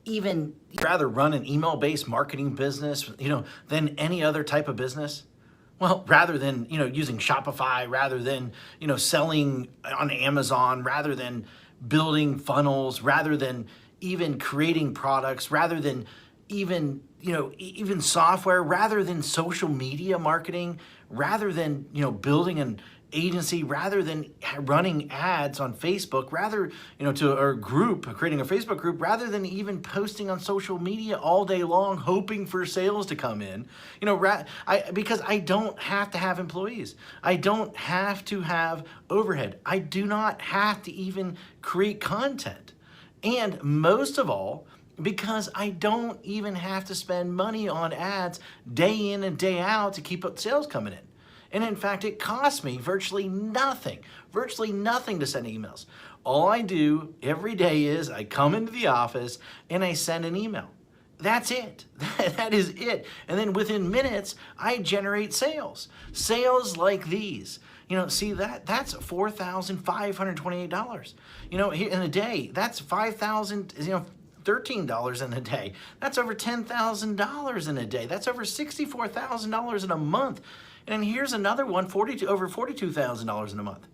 even rather run an email-based marketing business, than any other type of business? Well, rather than, using Shopify, rather than, selling on Amazon, rather than building funnels, rather than even creating products, rather than even, even software, rather than social media marketing, rather than, building an agency, rather than running ads on Facebook, rather, to a group, creating a Facebook group, rather than even posting on social media all day long, hoping for sales to come in, because I don't have to have employees. I don't have to have overhead. I do not have to even create content. And most of all, because I don't even have to spend money on ads day in and day out to keep up sales coming in. And in fact, it costs me virtually nothing to send emails. All I do every day is I come into the office and I send an email. That's it. That is it. And then within minutes, I generate sales. Sales like these. See that's $4,528. In a day, that's $5,000, $13 in a day. That's over $10,000 in a day. That's over $64,000 in a month. And here's another one, over $42,000 in a month.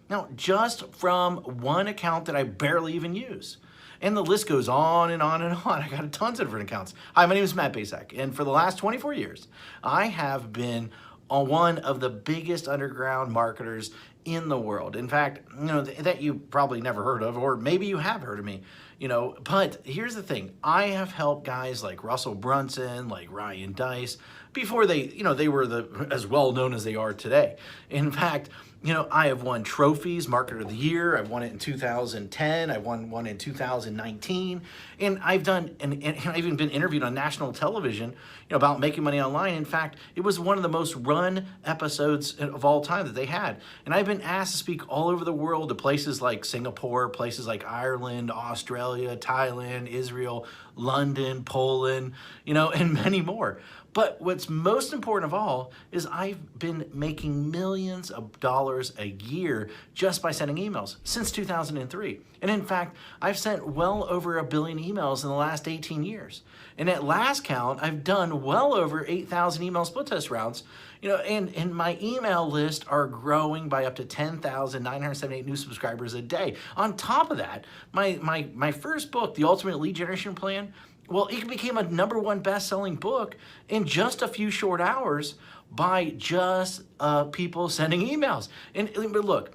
Now, just from one account that I barely even use. And the list goes on and on and on. I got tons of different accounts. Hi, my name is Matt Bacak, and for the last 24 years, I have been one of the biggest underground marketers in the world. In fact, that you probably never heard of, or maybe you have heard of me, but here's the thing. I have helped guys like Russell Brunson, like Ryan Dice, before they were as well known as they are today. In fact, I have won trophies, Marketer of the Year. I've won it in 2010. I won one in 2019. And I've even been interviewed on national television, about making money online. In fact, it was one of the most run episodes of all time that they had. And I've been asked to speak all over the world to places like Singapore, places like Ireland, Australia, Thailand, Israel, London, Poland, and many more. But what's most important of all is I've been making millions of dollars a year just by sending emails since 2003. And in fact, I've sent well over 1 billion emails in the last 18 years. And at last count, I've done well over 8,000 email split test rounds. And my email list are growing by up to 10,978 new subscribers a day. On top of that, my first book, The Ultimate Lead Generation Plan, well, it became a #1 best-selling book in just a few short hours by just people sending emails. But look,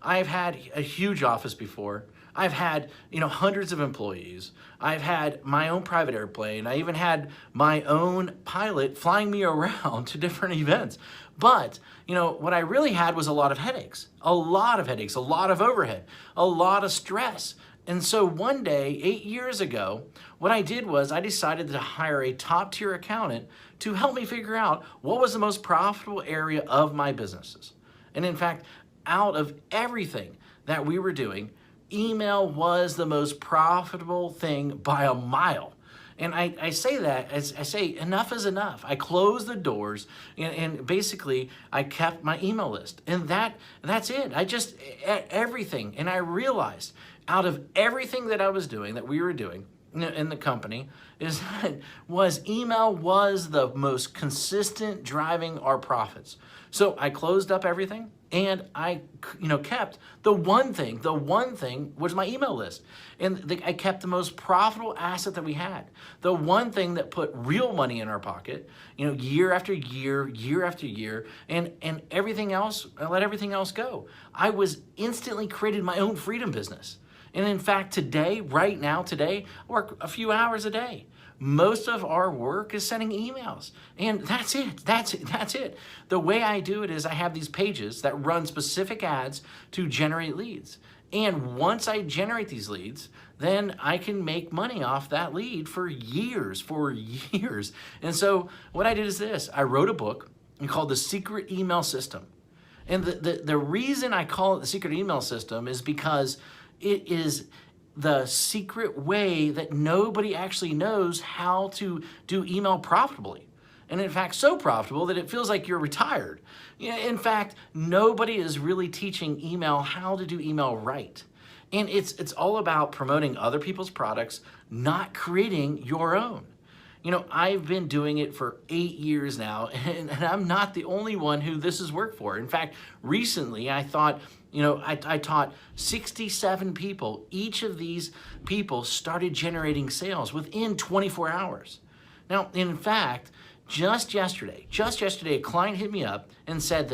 I've had a huge office before. I've had, hundreds of employees. I've had my own private airplane. I even had my own pilot flying me around to different events. But, what I really had was a lot of headaches, a lot of overhead, a lot of stress. And so one day, 8 years ago, what I did was I decided to hire a top-tier accountant to help me figure out what was the most profitable area of my businesses. And in fact, out of everything that we were doing, email was the most profitable thing by a mile. And I say that, as I say, enough is enough. I closed the doors and basically I kept my email list. And that's it. Everything. And I realized out of everything that I was doing, that we were doing in the company, email was the most consistent driving our profits. So I closed up everything and I kept the one thing was my email list. And I kept the most profitable asset that we had. The one thing that put real money in our pocket, year after year, year after year, and everything else, I let everything else go. I was instantly created my own freedom business. And in fact, right now, I work a few hours a day. Most of our work is sending emails. And that's it. The way I do it is I have these pages that run specific ads to generate leads. And once I generate these leads, then I can make money off that lead for years. And so what I did is this. I wrote a book called The Secret Email System. And the reason I call it The Secret Email System is because it is the secret way that nobody actually knows how to do email profitably. And in fact, so profitable that it feels like you're retired. In fact, nobody is really teaching email how to do email right. And it's all about promoting other people's products, not creating your own. You know, I've been doing it for 8 years now, and I'm not the only one who this has worked for. In fact, recently I thought, I taught 67 people. Each of these people started generating sales within 24 hours. Now, in fact, just yesterday, a client hit me up and said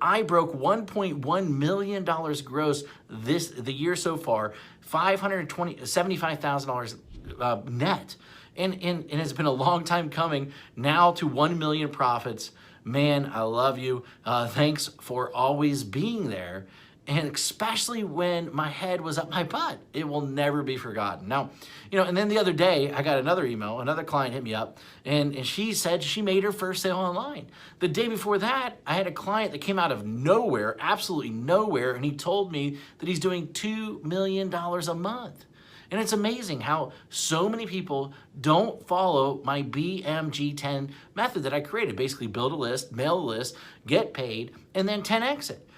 I broke $1.1 million gross the year so far, $75,000 net. And it's been a long time coming now to 1 million profits. Man, I love you. Thanks for always being there. And especially when my head was up my butt, it will never be forgotten. Now, and then the other day I got another email, another client hit me up, and she said she made her first sale online. The day before that, I had a client that came out of nowhere, absolutely nowhere, and he told me that he's doing $2 million a month. And it's amazing how so many people don't follow my BMG10 method that I created. Basically build a list, mail a list, get paid, and then 10x it.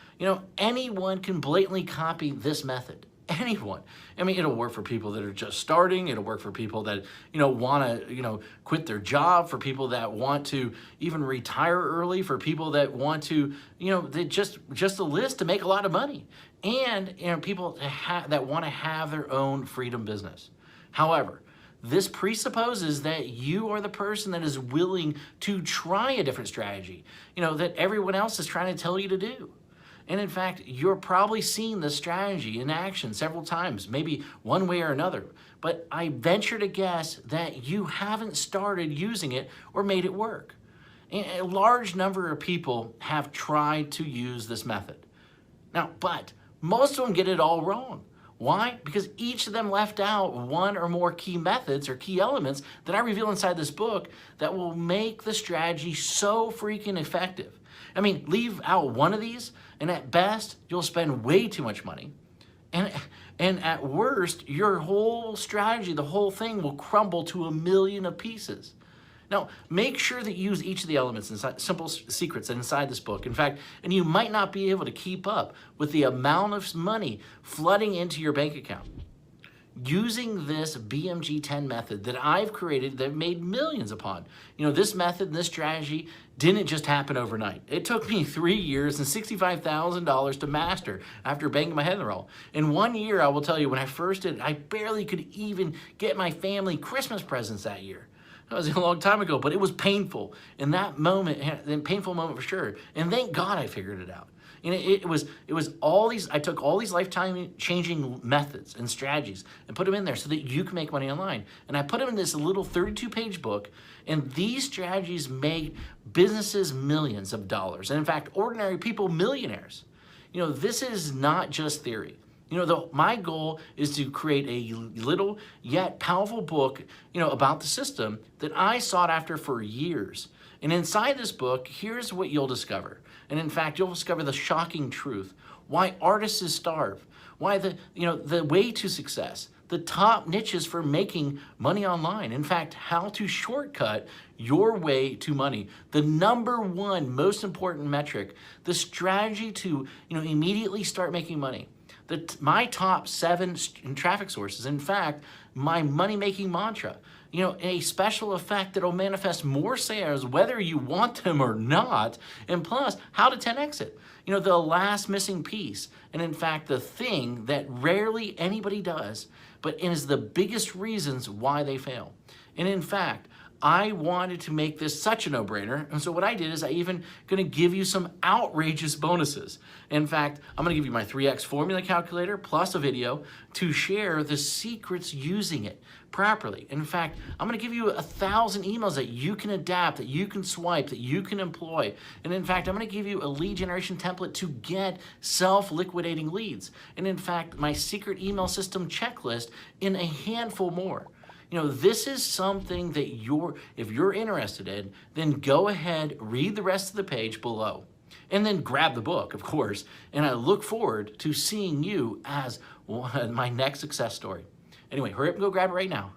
Anyone can blatantly copy this method. Anyone. I mean, it'll work for people that are just starting. It'll work for people that, want to, quit their job, for people that want to even retire early, for people that want to, they just a list to make a lot of money. And, people that want to have their own freedom business. However, this presupposes that you are the person that is willing to try a different strategy, that everyone else is trying to tell you to do. And in fact, you're probably seen this strategy in action several times, maybe one way or another. But I venture to guess that you haven't started using it or made it work. And a large number of people have tried to use this method. Now, but most of them get it all wrong. Why? Because each of them left out one or more key methods or key elements that I reveal inside this book that will make the strategy so freaking effective. I mean, leave out one of these, and at best, you'll spend way too much money. And at worst, your whole strategy, the whole thing will crumble to 1,000,000 of pieces. Now, make sure that you use each of the elements inside, simple secrets inside this book. In fact, and you might not be able to keep up with the amount of money flooding into your bank account. Using this BMG10 method that I've created that I've made millions upon. This method and this strategy didn't just happen overnight. It took me 3 years and $65,000 to master after banging my head in the wall. In 1 year, I will tell you, when I first did it, I barely could even get my family Christmas presents that year. That was a long time ago, but it was painful. In that moment, a painful moment for sure. And thank God I figured it out. And it was all these, I took all these lifetime changing methods and strategies and put them in there so that you can make money online. And I put them in this little 32-page book, and these strategies made businesses millions of dollars. And in fact, ordinary people millionaires. This is not just theory. My goal is to create a little yet powerful book, about the system that I sought after for years. And inside this book, here's what you'll discover. And in fact, you'll discover the shocking truth. Why artists starve. Why the way to success. The top niches for making money online. In fact, how to shortcut your way to money. The #1 most important metric. The strategy to, immediately start making money. My top 7 traffic sources. In fact, my money-making mantra. A special effect that will manifest more sales whether you want them or not. And plus, how to 10x it. The last missing piece. And in fact, the thing that rarely anybody does, but is the biggest reasons why they fail. And in fact, I wanted to make this such a no-brainer, and so what I did is I even going to give you some outrageous bonuses. In fact, I'm going to give you my 3x formula calculator plus a video to share the secrets using it properly. In fact, I'm going to give you 1,000 emails that you can adapt, that you can swipe, that you can employ. And in fact, I'm going to give you a lead generation template to get self-liquidating leads. And in fact, my secret email system checklist in a handful more. This is something that if you're interested in, then go ahead, read the rest of the page below, and then grab the book, of course. And I look forward to seeing you as my next success story. Anyway, hurry up and go grab it right now.